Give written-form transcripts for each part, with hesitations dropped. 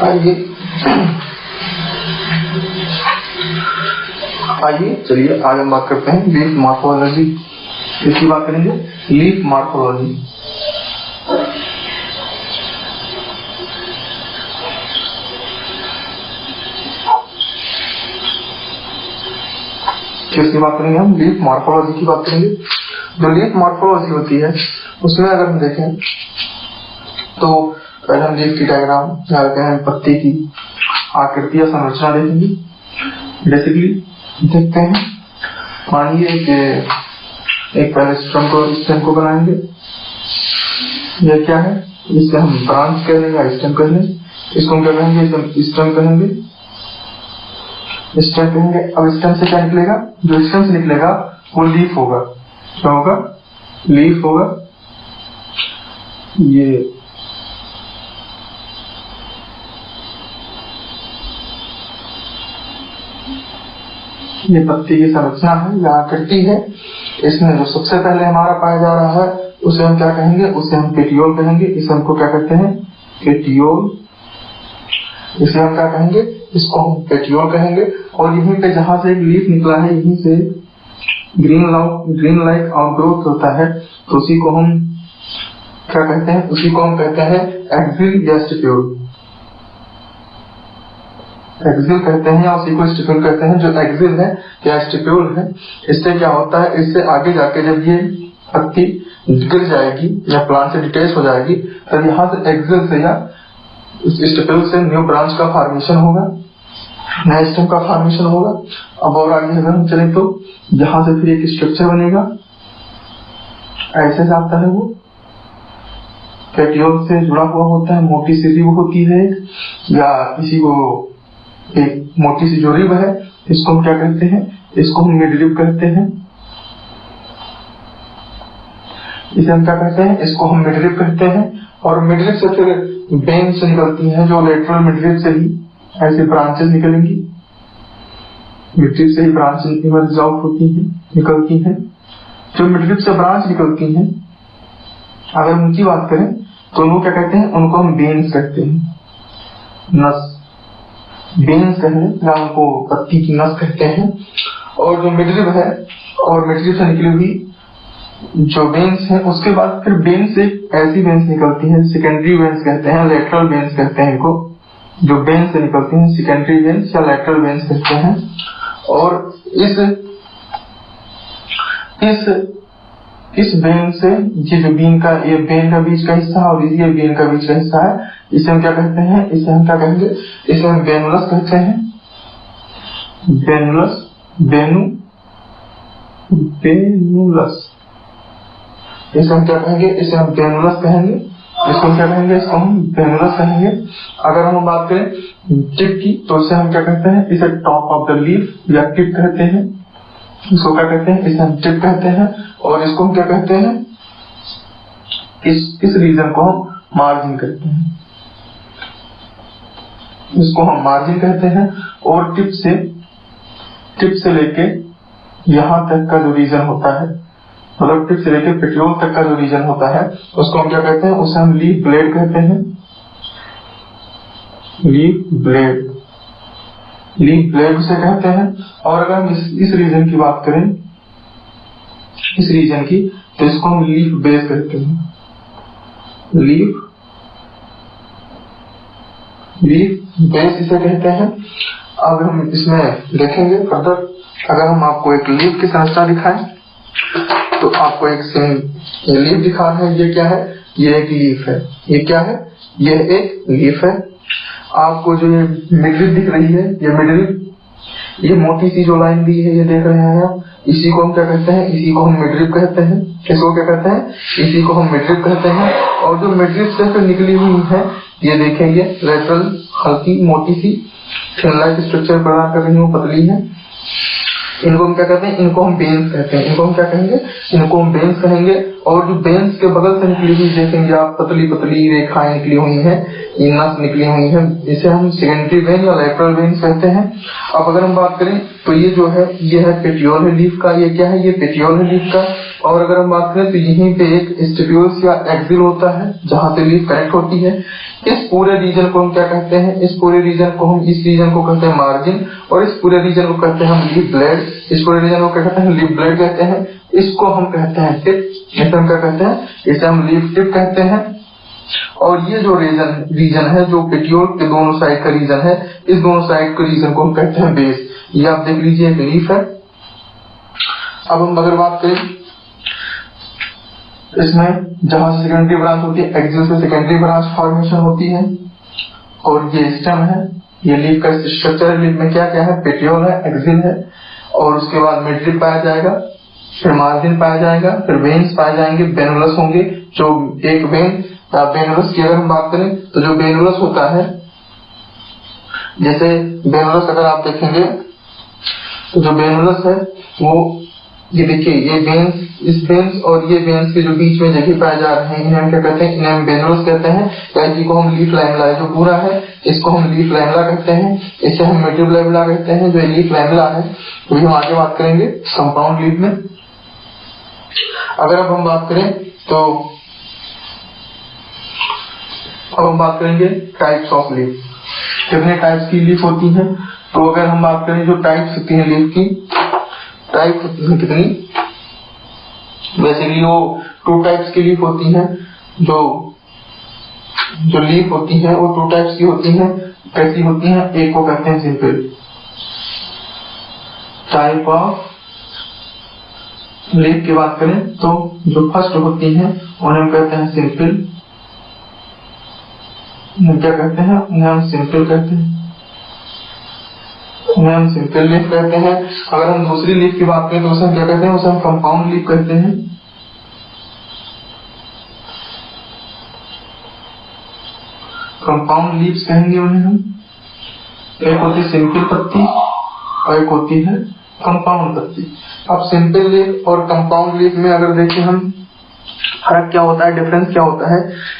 आइए चलिए आज हम बात करते हैं लीफ मॉर्फोलॉजी। इसकी बात करेंगे, लीफ मॉर्फोलॉजी। किसकी बात करेंगे हम? लीफ मॉर्फोलॉजी की बात करेंगे। जो लीफ मॉर्फोलॉजी होती है उसमें अगर हम देखें तो पहले हम लीफ की डायग्राम या कहें पत्ती की आकृति या संरचना देखेंगे। बेसिकली देखते हैं, मानिए कि एक पहले स्टेम को बनाएंगे। यह क्या है? इससे हम ब्रांच कह लेंगे, स्टेम कह लेंगे। इसको हम क्या कहेंगे? स्टेम कहेंगे, स्टेम कहेंगे। अब स्टेम से क्या निकलेगा? जो स्टेम से निकलेगा वो लीफ होगा। क्या होगा? लीफ होगा। ये पत्ती की संरचना है या आकृति है। इसमें जो सबसे पहले हमारा पाया जा रहा है उसे हम क्या कहेंगे? उसे हम पेटियोल कहेंगे। इसे हमको क्या कहते हैं? पेटियोल। इसे हम क्या कहेंगे? इसको हम पेटियोल कहेंगे। और यहीं पे जहां से एक लीफ निकला है, यहीं से ग्रीन लाइक आउटग्रोथ होता है, तो उसी को हम क्या कहते हैं? उसी को हम कहते हैं एक्सिल या स्टिप्यूल। एक्सिल कहते हैं या उसी को स्टिप्यूल कहते हैं। जो एक्सिल है या स्टिप्यूल है, इससे क्या होता है? इससे आगे जाके जब ये पत्ती गिर जाएगी या प्लांट से डिटेच हो जाएगी, तब यहाँ से एक्सिल से या स्टिप्यूल से न्यू ब्रांच का फॉर्मेशन होगा, नया स्टेम का फॉर्मेशन होगा। अब और आगे अगर हम चले तो यहाँ से फिर एक स्ट्रक्चर बनेगा, ऐसे जाता है वो, पेटियोल से जुड़ा हुआ होता है। मोटी सी रिब होती है या इसी को एक मोटी सी जो रिब है, इसको हम क्या कहते हैं? इसको हम मिडरिब कहते हैं। इसे हम क्या कहते हैं? इसको हम मिडरिब कहते हैं। और मिडरिब से फिर वेन्स निकलती हैं, जो लेटरल मिडरिब से ही ऐसे ब्रांचेस निकलेंगी। मिडरिब से ही ब्रांच इमर्ज आउट होती हैं, निकलती हैं। जो मिडरिब से ब्रांच निकलती हैं, अगर उनकी बात करें तो उनको क्या कहते हैं? उनको हम वेन्स कहते हैं। नस, वेन्स कहते हैं, उनको पत्ती की नस कहते हैं। और जो मिडरिब है और मिडरिब से निकली हुई जो वेन्स है, उसके बाद फिर वेन्स एक ऐसी वेन्स निकलती है, सेकेंडरी वेन्स कहते हैं, लेटरल वेन्स कहते हैं इनको। जो वेन्स से निकलती हैं सेकेंडरी वेन्स या लेटरल वेन्स कहते हैं। और इस वेन से ये जो वेन का बीच का हिस्सा है और ये वेन का बीच का हिस्सा है, इसे हम क्या कहते हैं? इसे हम क्या कहेंगे? इसे हम वेनुलस कहते हैं। वेनुलस, वेनुलस। इसे हम क्या कहेंगे? इसे हम वेनुलस कहेंगे। इसको क्या कहेंगे? इसको हम वेनुलस कहेंगे। अगर हम बात करें टिप की, तो इसे हम क्या कहते हैं? इसे टॉप ऑफ द लीफ या टिप कहते हैं। इसको क्या कहते हैं? इसे हम टिप कहते हैं। और इसको हम क्या कहते हैं? इस रीजन को हम मार्जिन कहते हैं। इसको हम मार्जिन कहते हैं। और टिप से लेके यहां तक का जो रीजन होता है, मतलब टिप से लेके पेटियोल तक का जो रीजन होता है, उसको हम क्या कहते हैं? उसे हम लीफ ब्लेड कहते हैं। लीफ ब्लेड उसे कहते हैं। और अगर हम इस रीजन की बात करें, इस रीजन की, तो इसको हम लीफ बेस कहते हैं। लीफ बेस इसे कहते हैं। अब हम इसमें देखेंगे फर्दर, अगर हम आपको एक लीफ की संरचना दिखाएं तो आपको एक लीफ दिखा रहे हैं। ये क्या है? ये एक लीफ है। ये क्या है? ये एक लीफ है। आपको जो ये मिडरिब दिख रही है, ये मिडरिब, ये मोटी सी जो लाइन दी है, ये देख रहे हैं आप, इसी को हम क्या कहते हैं? इसी को हम मिडरिब कहते हैं। इसको क्या कहते हैं? इसी को हम मिडरिब कहते हैं। और जो मिडरिब से फिर निकली हुई है, ये देखेंगे लेटरल हल्की मोटी सी फिन लाइक स्ट्रक्चर प्रदान कर रही है, पतली है। इनको हम क्या कहते हैं? इनको हम वेन्स कहते हैं। इनको हम क्या कहेंगे? इनको हम वेन्स कहेंगे। और जो बेन्स के बगल से निकली हुई देखेंगे आप पतली पतली रेखाएं निकली हुई हैं, नस निकली हुई है, इसे हम सेकेंडरी वेन या लेटरल वेन कहते हैं। अब अगर हम बात करें तो ये जो है ये है पेटियोल है लीफ का, ये क्या है ये पेटियोल है लीफ का। और अगर हम बात करें तो यहीं पे एक स्टिप्यूल्स या एक्सिल होता है जहां पे लीफ कनेक्ट होती है। इस पूरे रीजन को हम क्या कहते हैं, इस पूरे रीजन को हम इस रीजन को कहते हैं मार्जिन, और इस पूरे रीजन को कहते हैं हम लीफ ब्लेड। इस पूरे रीजन को क्या कहते हैं लीफ ब्लेड कहते हैं। इसको हम कहते हैं टिप, इसे हम क्या कहते हैं, इसे हम लीफ टिप कहते हैं। और ये जो रीजन है जो पेटियोल के दोनों साइड का रीजन है, इस दोनों साइड के रीजन को हम कहते हैं बेस। ये आप देख लीजिए एक लीफ है। अब हम अगर बात करें इसमें जहां से सेकेंडरी ब्रांच होती है, एक्सिल से सेकेंडरी ब्रांच फॉर्मेशन होती है, और ये स्टेम है। ये लीफ का स्ट्रक्चर, लीफ में क्या क्या है, पेटियोल है, एक्सिल है, और उसके बाद मिडरिप पाया जाएगा, फिर मार्जिन पाया जाएगा, फिर वेन्स पाए जाएंगे, बेनुलस होंगे। जो एक वेन बेनुलस की अगर हम बात करें तो जो बेनुलस होता है, जैसे बेनुलस अगर आप देखेंगे तो जो बेनुलस है वो ये देखिए ये वेन्स, इस वेन्स और ये वेन्स के जो बीच में जगह पाए जा रहे हैं इन्हें हम क्या कहते हैं, इन्हें हम बेनुलस कहते हैं। या इसी को हम लीफ लैमेला, जो पूरा है इसको हम लीफ लैमेला कहते हैं, इसे हम मिडिल लैमेला कहते हैं। जो लीफ लैमेला है तो हम आगे बात करेंगे कंपाउंड लीफ में। अगर अब हम बात करें तो अब हम बात करेंगे टाइप्स ऑफ लीफ, कितने टाइप्स की लीफ होती हैं। तो अगर हम बात करें जो टाइप्स होती हैं लीफ की, टाइप होती है कितनी, बेसिकली वो 2 टाइप्स की लीफ होती हैं। जो लीफ होती है वो 2 टाइप्स की होती हैं। कैसी होती हैं, एक को कहते हैं सिंपल टाइप ऑफ लीफ की बात करें तो जो फर्स्ट होती हैं उन्हें हम कहते हैं सिंपल, क्या कहते हैं, उन्हें हम सिंपल कहते हैं, उन्हें हम सिंपल लीफ कहते हैं। अगर हम दूसरी लीफ की बात करें तो उसे हम क्या कहते हैं, उसे हम कंपाउंड लीफ कहते हैं। कंपाउंड लीव्स कहेंगे उन्हें हम। एक होती है सिंपल पत्ती और एक होती है कंपाउंड पत्ती। अब सिंपल लीफ और कंपाउंड लीफ में अगर देखें हम फर्क क्या होता है, डिफरेंस क्या होता है।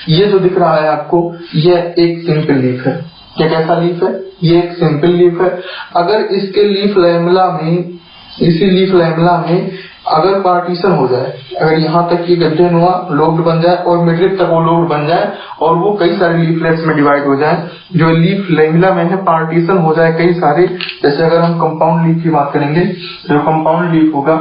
ये जो दिख रहा है आपको ये एक सिंपल लीफ है। ये कैसा लीफ है, ये एक सिंपल लीफ है। अगर इसके लीफ लैमेला में, इसी लीफ लैमेला में अगर पार्टीशन हो जाए, अगर यहाँ तक की गड्ढे नुआ लोब्ड बन जाए और मिडरिप तक वो लोब्ड बन जाए और वो कई सारे लीफलेट्स में डिवाइड हो जाए, जो लीफ लैमेला में है पार्टीशन हो जाए कई सारे। जैसे अगर हम कंपाउंड लीफ की बात करेंगे, जो कंपाउंड लीफ होगा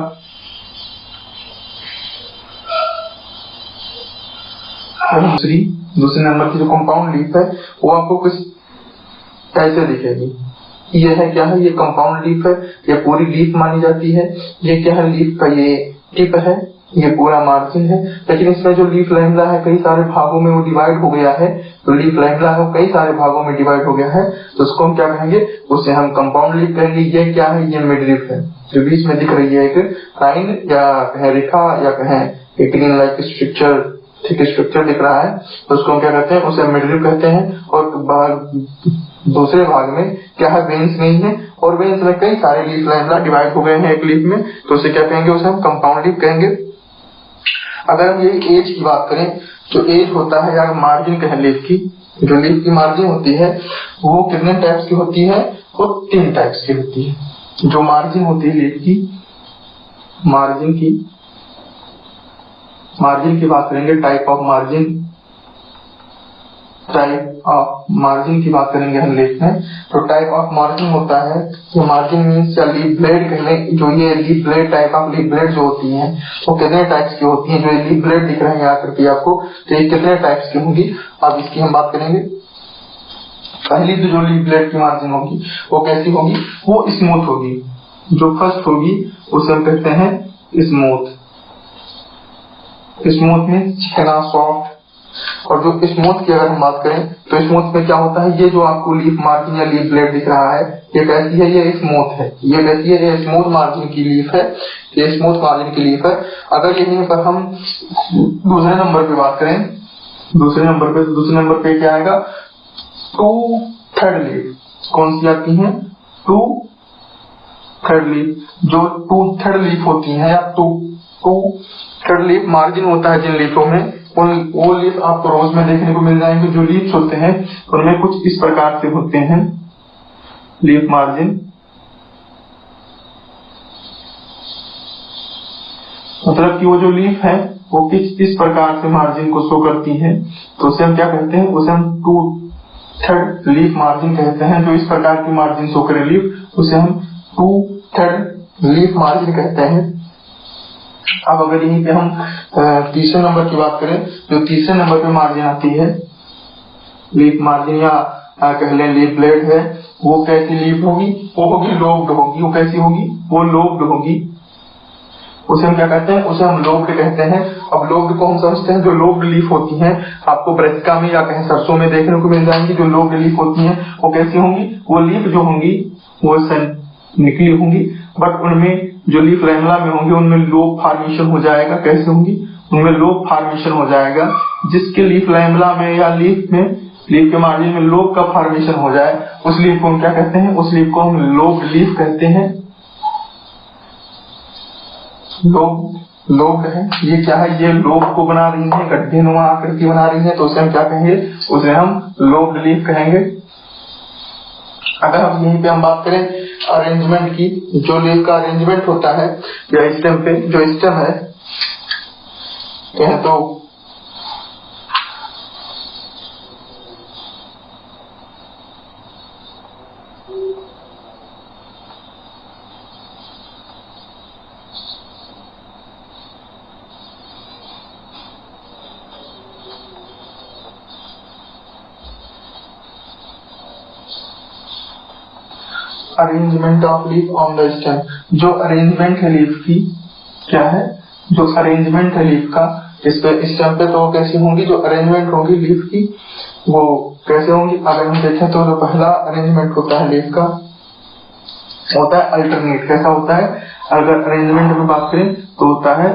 दूसरे नंबर की जो कंपाउंड लीफ है वो आपको कुछ ऐसे दिखेगी। ये है क्या है, ये कंपाउंड लीफ है, ये पूरी लीफ मानी जाती है। ये क्या है, लीफ का ये टिप है, ये पूरा मार्जिन है। लेकिन इसमें जो लीफ लैमेला है कई सारे भागों में वो डिवाइड हो गया है। तो लीफ लैमेला है वो कई सारे भागों में डिवाइड हो गया है, तो उसको हम क्या कहेंगे, उसे हम कंपाउंड लीफ कहेंगे। ये क्या है, ये मिडरिप है जो बीच में दिख रही है, एक लाइन या कहें रेखा या कहें एक ग्रीन लाइक स्ट्रक्चर, ठीक स्ट्रक्चर दिख रहा है, तो उसको हम क्या कहते हैं, उसे मिडरिप कहते हैं। और दूसरे भाग में क्या है, वेन्स नहीं है, और वेन्स में कई सारे लीफ लैमेला डिवाइड हो गए हैं एक लीफ में, तो उसे क्या कहेंगे, उसे हम कंपाउंड लीफ कहेंगे। अगर हम ये एज की बात करें तो एज होता है या मार्जिन कहें लीफ की, जो लीफ की मार्जिन होती है वो कितने टाइप्स की होती है, वो 3 टाइप्स की होती है। जो मार्जिन होती है लीफ की, मार्जिन की बात करेंगे, टाइप ऑफ मार्जिन की बात करेंगे हम लीफ में। तो टाइप ऑफ मार्जिन होता है, ये मार्जिन मीन्स या लीफ ब्लेड कहने, जो ये leaf blade type of leaf blade जो होती है वो कितने टाइप्स की होती है। जो ये लीफ ब्लेड दिख रहे हैं यहाँ करके आपको, तो ये कितने टाइप्स की होंगी, अब इसकी हम बात करेंगे। पहली तो जो लीफ ब्लेड की मार्जिन होगी वो कैसी होगी, वो स्मूथ होगी। जो फर्स्ट होगी उसे हम कहते हैं स्मूथ। स्मूथ में चिकना सॉफ्ट। और जो स्मूथ की अगर हम बात करें तो स्मूथ में क्या होता है, ये जो आपको लीफ मार्जिन या लीफ ब्लेड दिख रहा है ये कैसी है, ये स्मूथ है। ये कैसी है, ये स्मूथ मार्जिन की लीफ है, ये स्मूथ मार्जिन की लीफ है। अगर यहीं पर हम दूसरे नंबर पे बात करें, दूसरे नंबर पे क्या आएगा, 2/3 लीफ। कौन सी आती है, 2/3 लीफ। जो 2/3 लीफ होती है या 2/3 थर्ड लीफ मार्जिन होता है जिन लीफों में, वो लीफ आपको रोज में देखने को मिल जाएंगे। जो लीव्स होते हैं उनमें कुछ इस प्रकार से होते हैं लीफ मार्जिन। मतलब कि वो जो लीफ है वो इस प्रकार से मार्जिन को शो करती है, तो उसे हम क्या कहते हैं, उसे हम 2/3 लीफ मार्जिन कहते हैं। जो इस प्रकार की मार्जिन शो करे लीफ, उसे हम 2/3 लीफ मार्जिन कहते हैं। अब अगर यहीं पे हम तीसरे नंबर की बात करें, जो तीसरे नंबर पे मार्जिन आती है लीफ मार्जिन या कह लें लीफ ब्लेड है, वो कैसी लीफ होगी, वो होगी लोब्ड होगी। वो कैसी होगी, वो लोब्ड होगी। उसे हम क्या कहते हैं, उसे हम लोब्ड कहते हैं। अब लोब्ड को हम समझते हैं, जो लोब्ड लीफ होती हैं आपको ब्रेसिका में या कहीं सरसों में देखने को मिल जाएंगी। जो लोब्ड लीफ होती हैं वो कैसी होंगी, वो लीफ जो होंगी वो निकली होंगी, बट उनमें जो लीफ लैमेला में होंगी उनमें लोब फॉर्मेशन हो जाएगा। कैसे होंगी, उनमें लोब फॉर्मेशन हो जाएगा। जिसके लीफ लैमेला में या लीफ के मार्जिन में लोब का फॉर्मेशन हो जाए, उस लीफ को हम क्या कहते हैं, उस लीफ को हम लोब्ड लीफ कहते हैं। लोब्ड है, ये क्या है, ये लोब को बना रही है, गड्ढे नुमा आकृति बना रही है, तो उसे हम क्या कहेंगे, उसे हम लोब्ड लीफ कहेंगे। अगर हम यहीं पे हम बात करें अरेंजमेंट की, जो लीफ का अरेंजमेंट होता है या स्टेम पे जो स्टेम है, कहें तो arrangement of leaf on the stem. जो अरेंजमेंट है लीफ की, क्या है, जो अरेंजमेंट है लीफ का इस पे स्टेम पे, तो कैसी होंगी, जो अरेंजमेंट होंगी लीफ की वो कैसे होंगी। अगर हम देखें तो जो पहला अरेंजमेंट होता है लीफ का होता है अल्टरनेट। कैसा होता है, अगर अरेंजमेंट में बात करें तो होता है,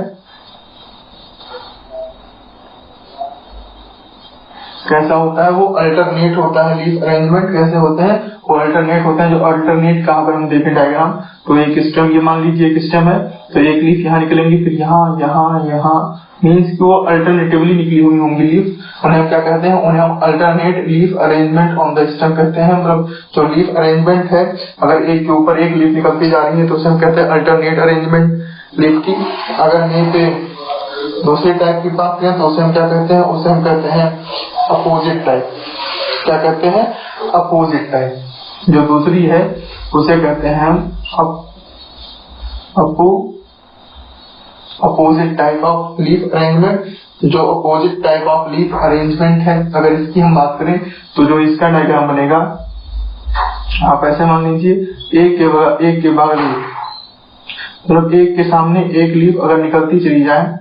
कैसा होता है, वो अल्टरनेट होता है। लीफ अरेंजमेंट कैसे होते हैं, वो अल्टरनेट होते हैं। जो अल्टरनेट कहाँ पर हम देखें डायग्राम, तो एक स्टेम, ये मान लीजिए एक स्टेम है, तो एक लीफ यहाँ निकलेंगी, फिर यहाँ यहाँ यहाँ, मीन्स कि वो अल्टरनेटिवली निकली हुई होंगी लीफ। उन्हें हम क्या कहते हैं, उन्हें हम alternate leaf arrangement on the stem कहते हैं। मतलब जो लीफ अरेंजमेंट है, अगर एक के ऊपर एक लीफ निकलती जा रही है तो उसे हम कहते हैं अल्टरनेट अरेंजमेंट लीफ की। अगर यहीं पे दूसरी टाइप की बात करें तो उसे हम क्या कहते हैं, उसे हम कहते हैं अपोजिट टाइप। क्या कहते हैं, अपोजिट टाइप। जो दूसरी है उसे कहते हैं हम opposite type of leaf arrangement. जो opposite type of leaf arrangement है, अगर इसकी हम बात करें तो जो इसका डायग्राम बनेगा, आप ऐसे मान लीजिए एक के बाद लीफ, मतलब एक के सामने एक लीफ अगर निकलती चली जाए,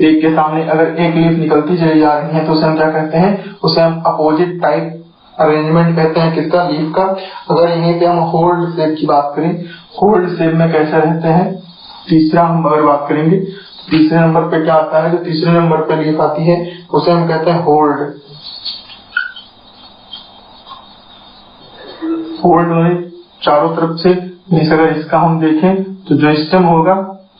एक के सामने अगर एक लीफ निकलती चली जा रही है तो उसे हम क्या कहते हैं, उसे हम अपोजिट टाइप अरेंजमेंट कहते हैं। किसका, लीफ का। अगर यहीं पे हम होल्ड शेप की बात करें, होल्ड शेप में कैसे रहते हैं, तीसरा हम अगर बात करेंगे, तीसरे नंबर पे क्या आता है, जो तीसरे नंबर पे लीफ आती है उसे हम कहते हैं होल्ड। होल्ड में चारों तरफ से, अगर इसका हम देखें तो जो स्टेम होगा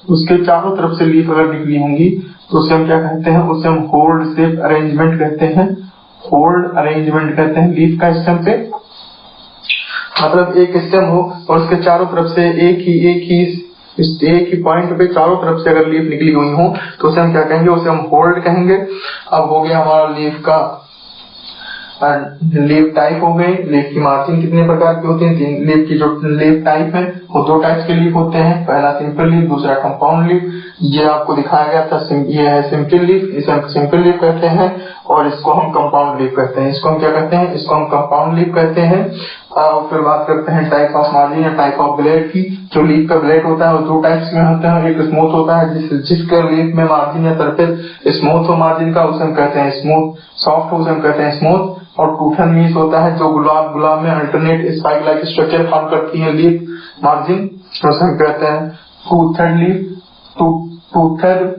उसके चारों तरफ से लीफ अगर निकली होंगी तो उसे हम क्या कहते हैं, उसे हम होल्ड शेप अरेंजमेंट कहते हैं। होल्ड अरेंजमेंट कहते हैं लीफ का स्टेम पे। मतलब एक स्टेम हो और उसके चारों तरफ से एक ही पॉइंट पे चारों तरफ से अगर लीफ निकली हुई हो तो उसे हम क्या कहेंगे, उसे हम होल्ड कहेंगे। अब हो गया हमारा लीफ का लीफ टाइप हो गए। लीफ की मार्जिन कितने प्रकार की होती है, तीन। लीफ की जो लीफ टाइप है वो दो टाइप के लीफ होते हैं, पहला सिंपल लीफ, दूसरा कंपाउंड लीफ। ये आपको दिखाया गया था, ये है सिंपल लीफ, इसे हम सिंपल लीफ कहते हैं, और इसको हम कंपाउंड लीफ कहते हैं। इसको हम क्या कहते हैं, इसको हम कंपाउंड लीफ कहते हैं। फिर बात करते हैं टाइप ऑफ मार्जिन या टाइप ऑफ ब्लेड की। जो लीफ का ब्लेड होता है वो दो टाइप्स में होता है, एक स्मूथ होता है, जिसका लीफ में मार्जिन या सरफेस स्मूथ हो मार्जिन का, उसे हम कहते हैं स्मूथ। सॉफ्ट हो उसे हम कहते हैं स्मूथ। और टूथन लीफ होता है जो गुलाब में alternate spike like structure form करती है लीफ मार्जिन, उसे हम कहते हैं टूथन लीफ, टूथन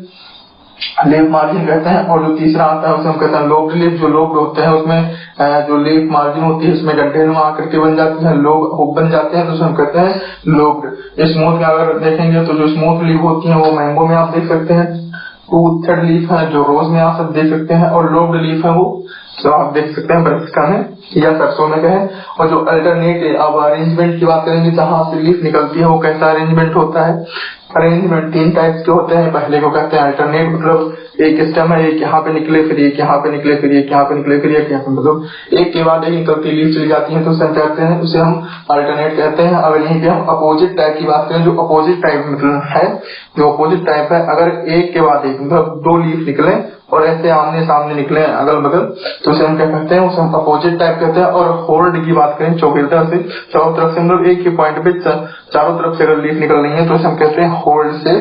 लीफ मार्जिन कहते हैं। और जो तीसरा आता है उसे हम कहते हैं लोब्ड लीफ। जो लोब्ड होते हैं उसमें जो लीफ मार्जिन होती है उसमें गड्ढे नुमा आकृति बन जाती है, लोब बन जाते हैं, तो उसे हम कहते हैं लोब्ड। स्मूथ में अगर देखेंगे तो जो स्मूथ लीफ होती है वो मैंगो में आप देख सकते हैं, टू-थर्ड लीफ है जो रोज में आप सब देख सकते हैं, और लोब्ड लीफ है वो जो आप देख सकते हैं ब्रसिका में या सरसों में है। और जो अल्टरनेट अब अरेंजमेंट की बात करेंगे, जहां से लीफ निकलती है वो कैसा अरेंजमेंट होता है। अरेंजमेंट 3 टाइप्स के होते हैं। पहले को कहते हैं अल्टरनेट, मतलब एक स्टेम है, एक यहाँ पे निकले, फिर एक यहाँ पे निकले, फिर एक यहाँ पे निकले, फिर एक यहाँ पे, मतलब एक के बाद एक निकलती लीफ चली जाती है, तो उसे कहते हैं, उसे हम अल्टरनेट कहते हैं। अगर यहीं पे हम अपोजिट टाइप की बात करें, जो अपोजिट टाइप मतलब है, जो अपोजिट टाइप है, अगर एक के बाद एक मतलब 2 लीफ निकले और ऐसे आमने सामने निकले अगल बगल, तो उसे हम क्या कहते हैं, उसे हम अपोजिट टाइप कहते हैं। और होल्ड की बात करें, चौगिरता से चारों तरफ से मतलब एक ही पॉइंट पे चारों तरफ से अगर लीफ निकल रही है तो उसे हम कहते हैं होल्ड से।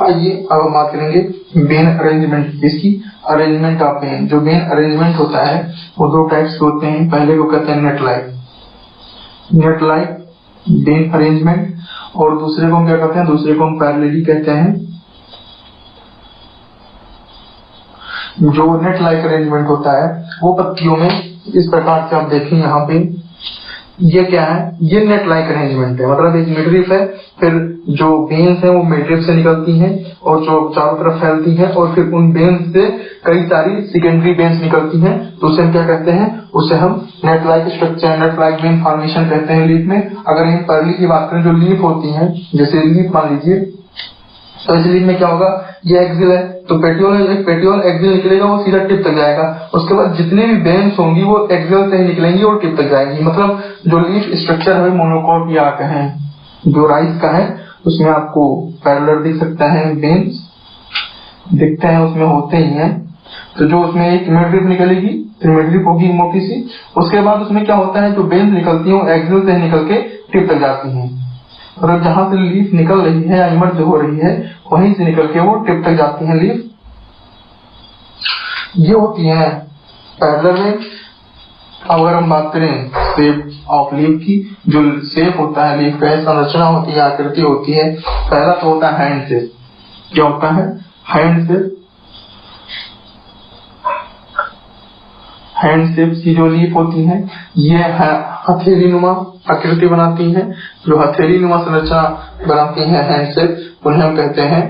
आइए अब हम बात करेंगे बेन अरेंजमेंट। इसकी अरेंजमेंट ऑफ बेन, जो बेन अरेंजमेंट होता है वो 2 टाइप्स के होते हैं। पहले को कहते हैं नेट लाइक बेन अरेंजमेंट, और दूसरे को हम क्या कहते हैं, दूसरे को हम पैरेलली कहते हैं। जो नेट लाइक अरेंजमेंट होता है वो पत्तियों में इस प्रकार से आप देखें, यहाँ पे ये क्या है, ये नेट लाइक अरेंजमेंट है। मतलब एक मिडरिफ है, फिर जो बेन्स है वो मिडरिफ से निकलती हैं और जो चारों तरफ फैलती हैं, और फिर उन बेन्स से कई सारी सेकेंडरी बेन्स निकलती हैं, तो उसे हम क्या कहते हैं, उसे हम net like structure, net like Ben formation कहते हैं लीफ में। अगर हम पैरेलली की बात करें, जो लीफ होती है, जैसे लीफ मान लीजिए, तो इस लीफ में क्या होगा, ये एक्सिल है, तो पेटियोल एक्सिल निकलेगा, वो सीधा टिप तक जाएगा। उसके बाद जितनी भी बेन्स होंगी वो एक्सिल से ही निकलेंगी और टिप तक जाएंगी। मतलब जो लीफ स्ट्रक्चर है मोनोकॉट या कहें जो राइस का है, उसमें आपको पैरेलल दिख सकता है, बेन्स दिखते हैं उसमें होते ही हैं। तो जो उसमें एक मिडरिफ निकलेगी, फिर मिडरिफ होगी मोटी सी, उसके बाद उसमें क्या होता है, जो बेन्स निकलती है एक्सिल से निकल के टिप तक जाती है। और जहां से लीफ निकल रही है या इमर्ज हो रही है, वहीं से निकल के वो टिप तक जाती है लीफ। ये होती है पैरेलल में। अगर हम बात करें शेप ऑफ लीफ की, जो शेप होता है लीफ का, संरचना होती है, आकृति होती है, पहला तो होता है हैंड शेप। क्या होता है हैंड शेप? हैंड शेप की जो लीफ होती है, ये हथेली नुमा आकृति बनाती है। जो हथेली नुमा संरचना बनाती है हैंड शेप, उन्हें हम कहते हैं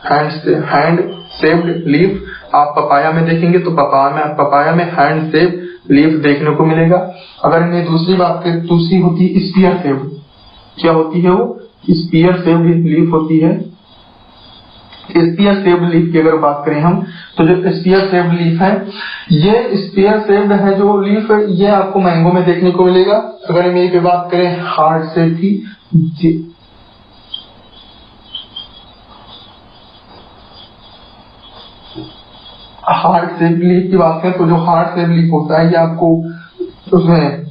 हैंड शेप्ड लीफ। आप पपाया में देखेंगे तो पपाया में हैंड शेप लीफ देखने को मिलेगा। अगर मैं दूसरी बात करें, दूसरी होती है स्पीयर शेप्ड। क्या होती है वो? स्पीयर शेप्ड लीफ होती है। स्पीयर शेप्ड लीफ की अगर बात करें हम, तो जो स्पीयर शेप्ड लीफ है, ये स्पीयर शेप्ड है जो लीफ है, ये आपको मैंगो में देखने को मिलेगा। अगर हम यही पे बात करें हार्ट शेप की, हार्ट शेप लीफ की बात करें, तो जो हार्ट शेप लीफ होता है ये आपको उसमें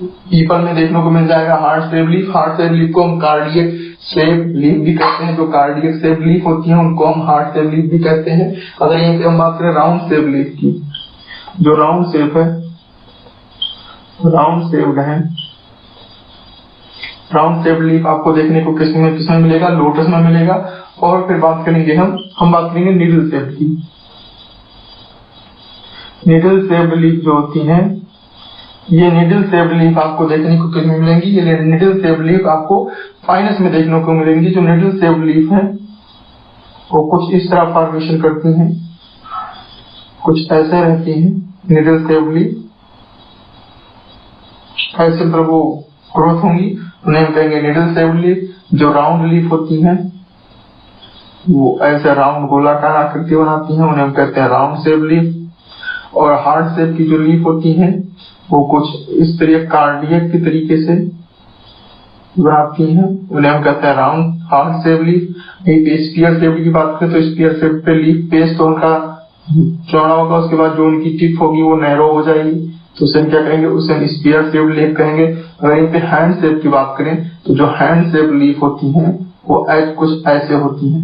पीपल में देखने को मिल जाएगा। हार्ट शेप लीफ को हम कार्डियक शेप लीफ भी कहते हैं। जो कार्डियक शेप लीफ होती है उनको हम हार्ट शेप लीफ भी कहते हैं। अगर यहीं पे हम बात करें राउंड शेप लीफ की, जो राउंड शेप है, राउंड शेप्ड है, राउंड शेप लीफ आपको देखने को किसमें मिलेगा? लोटस में मिलेगा। और फिर बात करेंगे हम बात करेंगे नीडल शेप की। नीडल शेप्ड लीफ जो होती है, ये नीडल शेप्ड लीफ आपको देखने को किसमें मिलेंगी? ये नीडल शेप्ड लीफ आपको फाइनस में देखने को मिलेंगी। जो नीडल शेप्ड लीफ है वो कुछ इस तरह फॉर्मेशन करती हैं, कुछ ऐसे रहती हैं नीडल शेप्ड लीफ, ऐसे मतलब वो ग्रोथ होंगी, उन्हें हम कहेंगे नीडल शेप्ड लीफ। जो राउंड लीफ होती हैं वो ऐसे राउंड गोलाकार आकृति बनाती हैं, उन्हें हम कहते हैं राउंड शेप्ड लीफ। और हार्ट शेप की जो लीफ होती है वो कुछ इस तरह कार्डियक के तरीके से बनाती हैं, उन्हें हम कहते हैं राउंड हार्ट शेप लीफ। एक स्पीयर शेप की बात करें तो स्पीयर शेप पे लीफ बेस तो उनका चौड़ा होगा, उसके बाद जो उनकी टिप होगी वो नैरो हो जाएगी, तो उसे हम क्या कहेंगे? उसे हम स्पीयर शेप लीफ कहेंगे। अगर इन पे हैंड शेप की बात करें तो जो हैंड शेप लीफ होती हैं वो कुछ ऐसे होती हैं।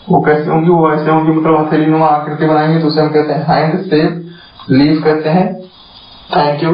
वो कैसे होंगी? वो ऐसे होंगी, मतलब हथेली नुमा आकृति बनाएंगे, तो उसे हम कहते हैं हैंड शेप लीफ कहते हैं। Thank you.